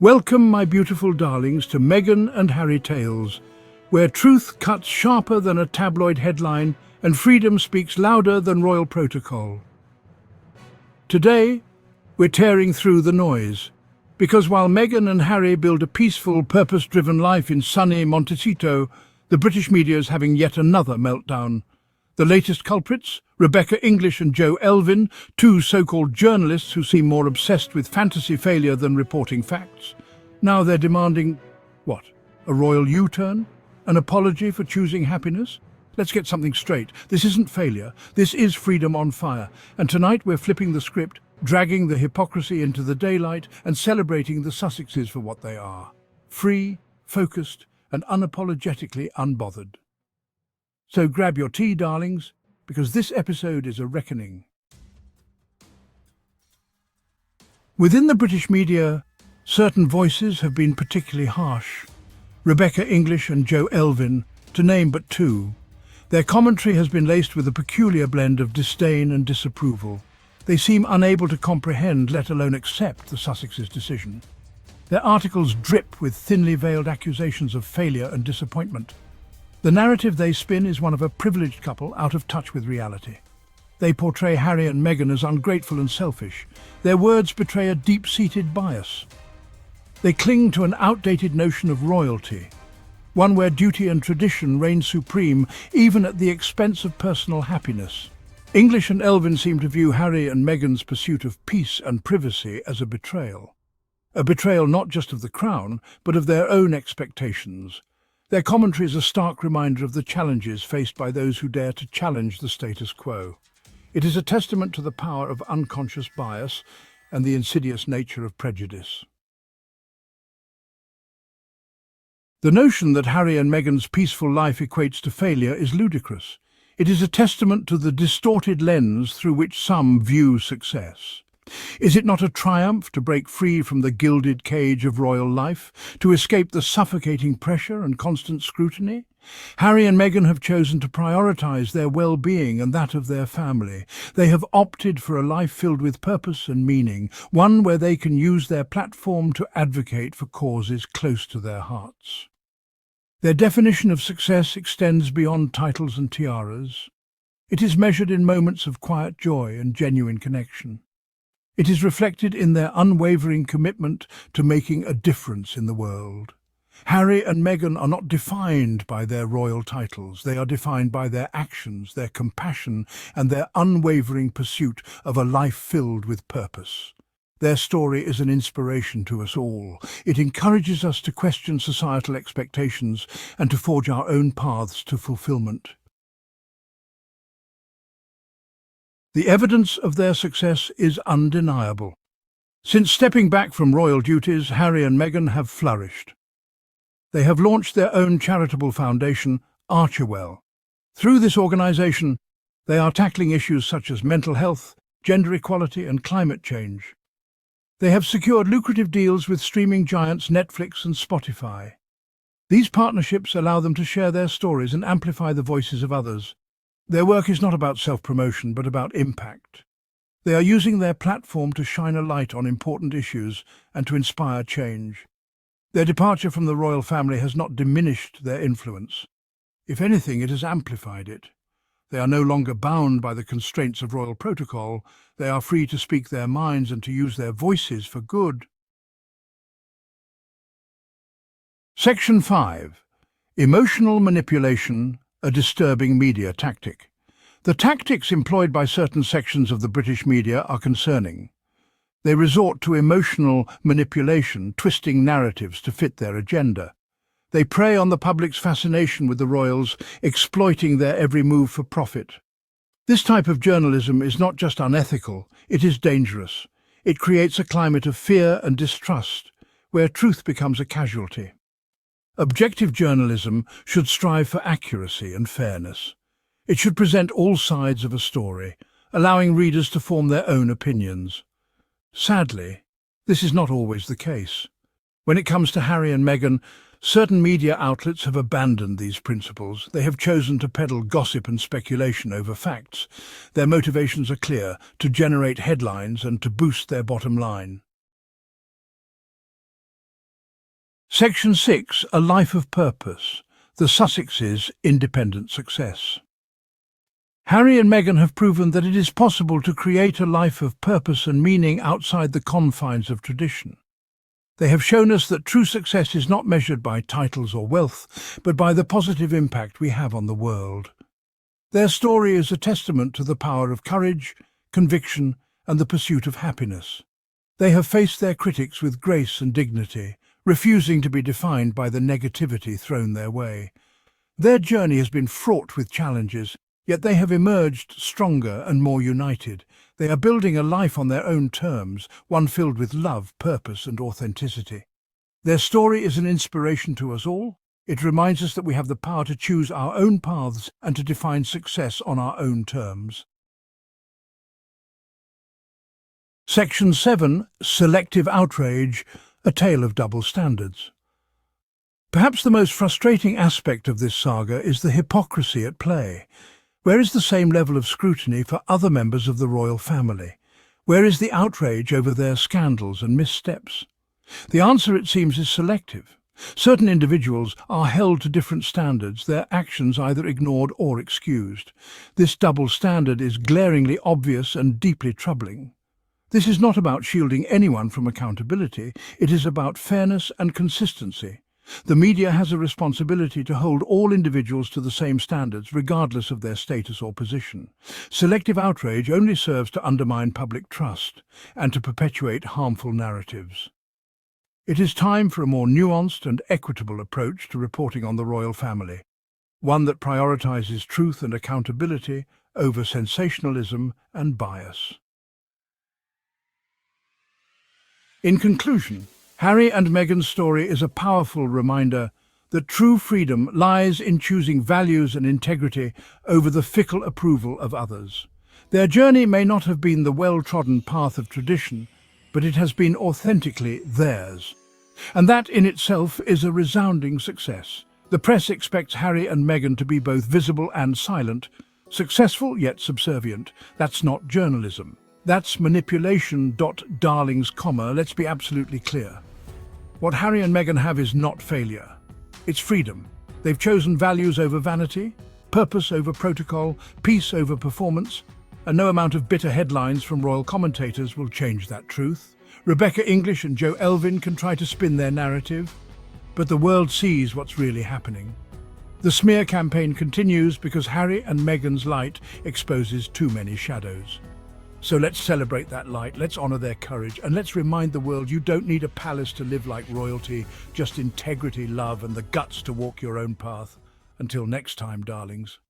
Welcome, my beautiful darlings, to Meghan and Harry Tales, where truth cuts sharper than a tabloid headline and freedom speaks louder than royal protocol. Today, we're tearing through the noise, because while Meghan and Harry build a peaceful, purpose-driven life in sunny Montecito, the British media is having yet another meltdown. The latest culprits, English and Jo Elvin, two so-called journalists who seem more obsessed with fantasy failure than reporting facts. Now they're demanding, what, a royal U-turn? An apology for choosing happiness? Let's get something straight. This isn't failure. This is freedom on fire. And tonight we're flipping the script, dragging the hypocrisy into the daylight and celebrating the Sussexes for what they are. Free, focused, and unapologetically unbothered. So grab your tea, darlings, because this episode is a reckoning. Within the British media, certain voices have been particularly harsh. English and Jo Elvin, to name but two. Their commentary has been laced with a peculiar blend of disdain and disapproval. They seem unable to comprehend, let alone accept, the Sussexes' decision. Their articles drip with thinly veiled accusations of failure and disappointment. The narrative they spin is one of a privileged couple out of touch with reality. They portray Harry and Meghan as ungrateful and selfish. Their words betray a deep-seated bias. They cling to an outdated notion of royalty, one where duty and tradition reign supreme even at the expense of personal happiness. English and Elvin seem to view Harry and Meghan's pursuit of peace and privacy as a betrayal. A betrayal not just of the crown, but of their own expectations. Their commentary is a stark reminder of the challenges faced by those who dare to challenge the status quo. It is a testament to the power of unconscious bias and the insidious nature of prejudice. The notion that Harry and Meghan's peaceful life equates to failure is ludicrous. It is a testament to the distorted lens through which some view success. Is it not a triumph to break free from the gilded cage of royal life, to escape the suffocating pressure and constant scrutiny? Harry and Meghan have chosen to prioritise their well-being and that of their family. They have opted for a life filled with purpose and meaning, one where they can use their platform to advocate for causes close to their hearts. Their definition of success extends beyond titles and tiaras. It is measured in moments of quiet joy and genuine connection. It is reflected in their unwavering commitment to making a difference in the world. Harry and Meghan are not defined by their royal titles. They are defined by their actions, their compassion, and their unwavering pursuit of a life filled with purpose. Their story is an inspiration to us all. It encourages us to question societal expectations and to forge our own paths to fulfillment. The evidence of their success is undeniable. Since stepping back from royal duties, Harry and Meghan have flourished. They have launched their own charitable foundation, Archerwell. Through this organisation, they are tackling issues such as mental health, gender equality and climate change. They have secured lucrative deals with streaming giants Netflix and Spotify. These partnerships allow them to share their stories and amplify the voices of others. Their work is not about self-promotion, but about impact. They are using their platform to shine a light on important issues and to inspire change. Their departure from the royal family has not diminished their influence. If anything, it has amplified it. They are no longer bound by the constraints of royal protocol. They are free to speak their minds and to use their voices for good. Section 5. Emotional manipulation, a disturbing media tactic. The tactics employed by certain sections of the British media are concerning. They resort to emotional manipulation, twisting narratives to fit their agenda. They prey on the public's fascination with the royals, exploiting their every move for profit. This type of journalism is not just unethical, it is dangerous. It creates a climate of fear and distrust, where truth becomes a casualty. Objective journalism should strive for accuracy and fairness. It should present all sides of a story, allowing readers to form their own opinions. Sadly, this is not always the case. When it comes to Harry and Meghan, certain media outlets have abandoned these principles. They have chosen to peddle gossip and speculation over facts. Their motivations are clear: to generate headlines and to boost their bottom line. Section 6. A Life of Purpose. The Sussexes' Independent Success. Harry and Meghan have proven that it is possible to create a life of purpose and meaning outside the confines of tradition. They have shown us that true success is not measured by titles or wealth, but by the positive impact we have on the world. Their story is a testament to the power of courage, conviction, and the pursuit of happiness. They have faced their critics with grace and dignity, refusing to be defined by the negativity thrown their way. Their journey has been fraught with challenges, yet they have emerged stronger and more united. They are building a life on their own terms, one filled with love, purpose, and authenticity. Their story is an inspiration to us all. It reminds us that we have the power to choose our own paths and to define success on our own terms. Section 7. Selective Outrage. A Tale of Double Standards. Perhaps the most frustrating aspect of this saga is the hypocrisy at play. Where is the same level of scrutiny for other members of the royal family? Where is the outrage over their scandals and missteps? The answer, it seems, is selective. Certain individuals are held to different standards, their actions either ignored or excused. This double standard is glaringly obvious and deeply troubling. This is not about shielding anyone from accountability, it is about fairness and consistency. The media has a responsibility to hold all individuals to the same standards, regardless of their status or position. Selective outrage only serves to undermine public trust and to perpetuate harmful narratives. It is time for a more nuanced and equitable approach to reporting on the royal family, one that prioritizes truth and accountability over sensationalism and bias. In conclusion, Harry and Meghan's story is a powerful reminder that true freedom lies in choosing values and integrity over the fickle approval of others. Their journey may not have been the well-trodden path of tradition, but it has been authentically theirs. And that in itself is a resounding success. The press expects Harry and Meghan to be both visible and silent, successful yet subservient. That's not journalism. That's manipulation. Darlings, comma, let's be absolutely clear. What Harry and Meghan have is not failure. It's freedom. They've chosen values over vanity, purpose over protocol, peace over performance, and no amount of bitter headlines from royal commentators will change that truth. English and Jo Elvin can try to spin their narrative, but the world sees what's really happening. The smear campaign continues because Harry and Meghan's light exposes too many shadows. So let's celebrate that light, let's honor their courage, and let's remind the world you don't need a palace to live like royalty, just integrity, love, and the guts to walk your own path. Until next time, darlings.